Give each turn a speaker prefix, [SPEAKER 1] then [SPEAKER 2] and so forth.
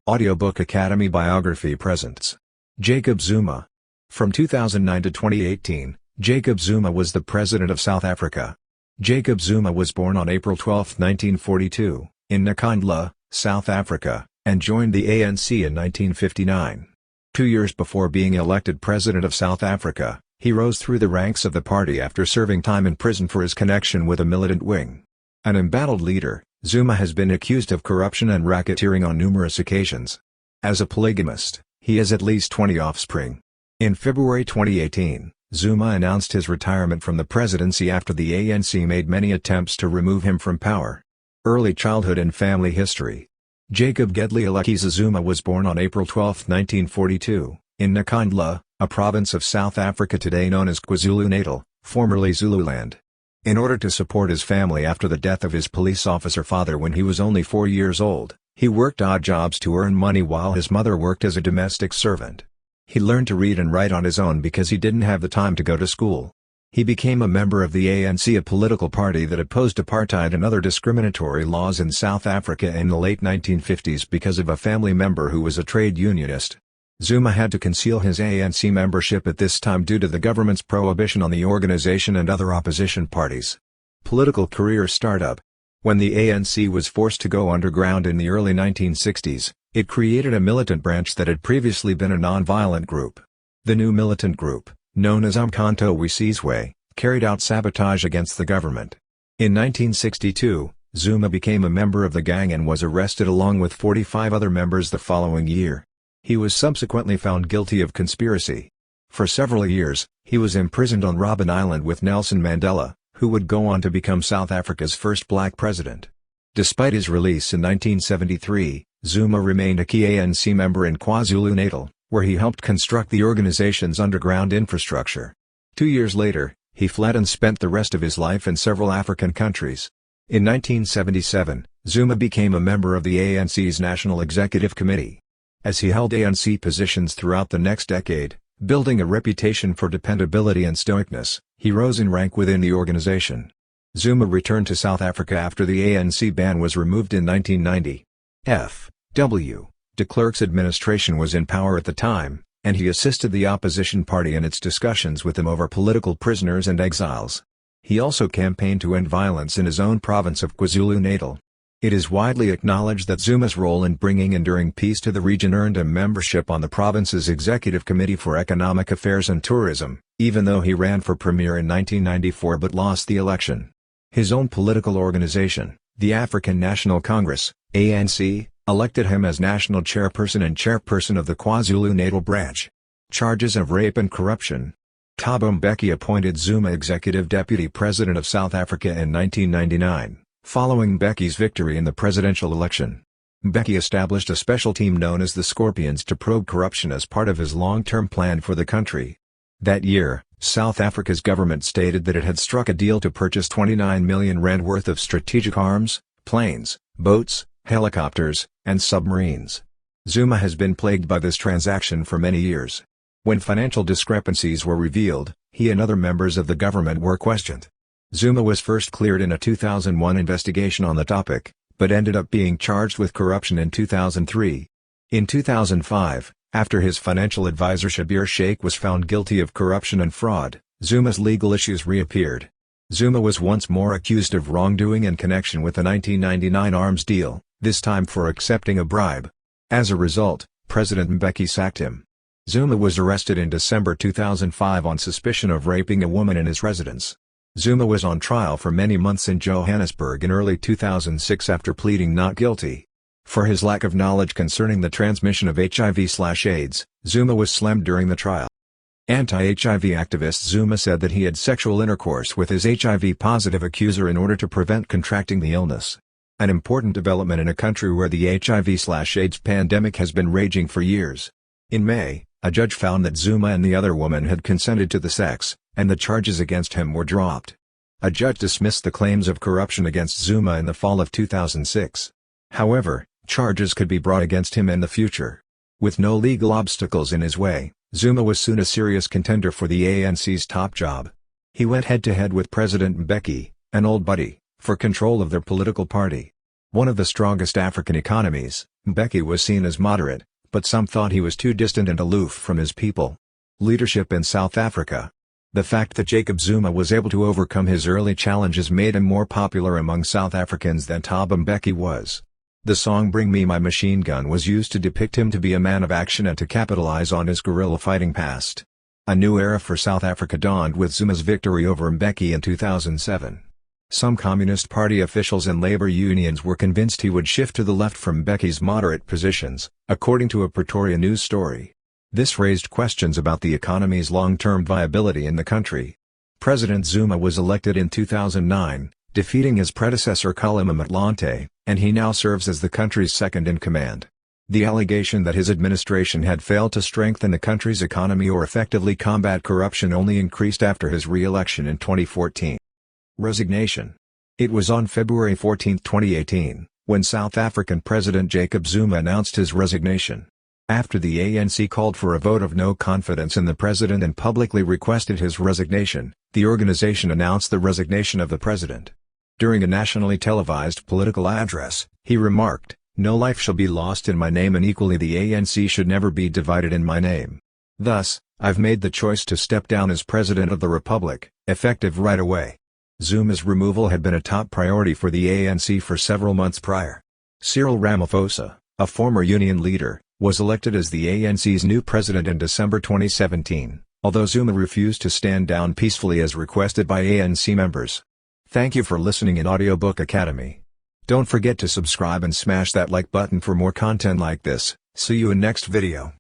[SPEAKER 1] Audiobook Academy Biography presents Jacob Zuma. From 2009 to 2018, Jacob Zuma was the President of South Africa. Jacob Zuma was born on April 12, 1942, in Nkandla, South Africa, and joined the ANC in 1959. 2 years before being elected President of South Africa, he rose through the ranks of the party after serving time in prison for his connection with a militant wing. An embattled leader, Zuma has been accused of corruption and racketeering on numerous occasions. As a polygamist, he has at least 20 offspring. In February 2018, Zuma announced his retirement from the presidency after the ANC made many attempts to remove him from power. Early childhood and family history. Jacob Gedleyilekiza Zuma was born on April 12, 1942, in Nkandla, a province of South Africa today known as KwaZulu-Natal, formerly Zululand. In order to support his family after the death of his police officer father when he was only 4 years old, he worked odd jobs to earn money while his mother worked as a domestic servant. He learned to read and write on his own because he didn't have the time to go to school. He became a member of the ANC, a political party that opposed apartheid and other discriminatory laws in South Africa in the late 1950s because of a family member who was a trade unionist. Zuma had to conceal his ANC membership at this time due to the government's prohibition on the organization and other opposition parties. Political career startup. When the ANC was forced to go underground in the early 1960s, it created a militant branch that had previously been a non-violent group. The new militant group, known as Umkhonto weSizwe, carried out sabotage against the government. In 1962, Zuma became a member of the gang and was arrested along with 45 other members the following year. He was subsequently found guilty of conspiracy. For several years, he was imprisoned on Robben Island with Nelson Mandela, who would go on to become South Africa's first black president. Despite his release in 1973, Zuma remained a key ANC member in KwaZulu-Natal, where he helped construct the organization's underground infrastructure. 2 years later, he fled and spent the rest of his life in several African countries. In 1977, Zuma became a member of the ANC's National Executive Committee. As he held ANC positions throughout the next decade, building a reputation for dependability and stoicness, he rose in rank within the organization. Zuma returned to South Africa after the ANC ban was removed in 1990. F.W. de Klerk's administration was in power at the time, and he assisted the opposition party in its discussions with them over political prisoners and exiles. He also campaigned to end violence in his own province of KwaZulu-Natal. It is widely acknowledged that Zuma's role in bringing enduring peace to the region earned him membership on the province's Executive Committee for Economic Affairs and Tourism, even though he ran for premier in 1994 but lost the election. His own political organization, the African National Congress, ANC, elected him as national chairperson and chairperson of the KwaZulu-Natal branch. Charges of rape and corruption. Thabo Mbeki appointed Zuma executive deputy president of South Africa in 1999. Following Mbeki's victory in the presidential election, Mbeki established a special team known as the Scorpions to probe corruption as part of his long-term plan for the country. That year, South Africa's government stated that it had struck a deal to purchase 29 million rand worth of strategic arms, planes, boats, helicopters, and submarines. Zuma has been plagued by this transaction for many years. When financial discrepancies were revealed, he and other members of the government were questioned. Zuma was first cleared in a 2001 investigation on the topic, but ended up being charged with corruption in 2003. In 2005, after his financial advisor Schabir Shaik was found guilty of corruption and fraud, Zuma's legal issues reappeared. Zuma was once more accused of wrongdoing in connection with the 1999 arms deal, this time for accepting a bribe. As a result, President Mbeki sacked him. Zuma was arrested in December 2005 on suspicion of raping a woman in his residence. Zuma was on trial for many months in Johannesburg in early 2006 after pleading not guilty. For his lack of knowledge concerning the transmission of HIV/AIDS, Zuma was slammed during the trial. Anti-HIV activist Zuma said that he had sexual intercourse with his HIV-positive accuser in order to prevent contracting the illness. An important development in a country where the HIV/AIDS pandemic has been raging for years. In May, a judge found that Zuma and the other woman had consented to the sex, and the charges against him were dropped. A judge dismissed the claims of corruption against Zuma in the fall of 2006. However, charges could be brought against him in the future. With no legal obstacles in his way, Zuma was soon a serious contender for the ANC's top job. He went head-to-head with President Mbeki, an old buddy, for control of their political party. One of the strongest African economies, Mbeki was seen as moderate, but some thought he was too distant and aloof from his people. Leadership in South Africa. The fact that Jacob Zuma was able to overcome his early challenges made him more popular among South Africans than Thabo Mbeki was. The song Bring Me My Machine Gun was used to depict him to be a man of action and to capitalize on his guerrilla fighting past. A new era for South Africa dawned with Zuma's victory over Mbeki in 2007. Some Communist Party officials and labor unions were convinced he would shift to the left from Mbeki's moderate positions, according to a Pretoria news story. This raised questions about the economy's long-term viability in the country. President Zuma was elected in 2009, defeating his predecessor Kgalema Motlanthe, and he now serves as the country's second-in-command. The allegation that his administration had failed to strengthen the country's economy or effectively combat corruption only increased after his re-election in 2014. Resignation. It was on February 14, 2018, when South African President Jacob Zuma announced his resignation. After the ANC called for a vote of no confidence in the president and publicly requested his resignation, the organization announced the resignation of the president. During a nationally televised political address, he remarked, "No life shall be lost in my name and equally the ANC should never be divided in my name. Thus, I've made the choice to step down as President of the Republic, effective right away." Zuma's removal had been a top priority for the ANC for several months prior. Cyril Ramaphosa, a former union leader, was elected as the ANC's new president in December 2017, although Zuma refused to stand down peacefully as requested by ANC members. Thank you for listening in Audiobook Academy. Don't forget to subscribe and smash that like button for more content like this. See you in next video.